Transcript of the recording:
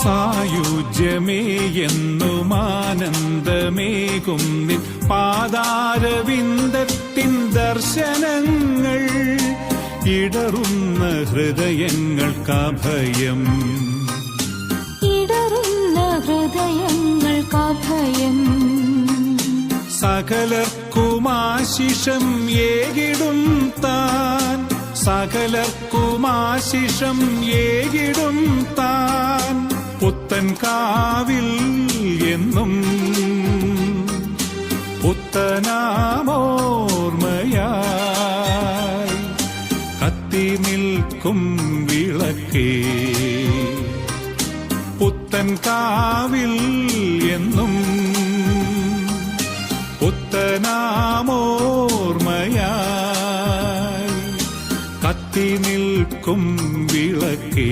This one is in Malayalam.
സായുജ്യമേ എന്നും ആനന്ദമേകും നിൻ പാദാരവിന്ദത്തിൻ ദർശനങ്ങൾ ഇടറുന്ന ഹൃദയങ്ങൾക്കഭയം സകലർക്കുമാശിഷം ഏകിടും താൻ സകലർക്കുമാശിഷം ഏകിടും താൻ പുത്തൻ കാവിൽ എന്നും പുത്തനാമോർമ്മയായി കത്തി നിൽക്കും വിളക്കേ പുത്തൻ കാവിൽ എന്നും പുത്തനാമോർമ്മയായി കത്തി നിൽക്കും വിളക്കേ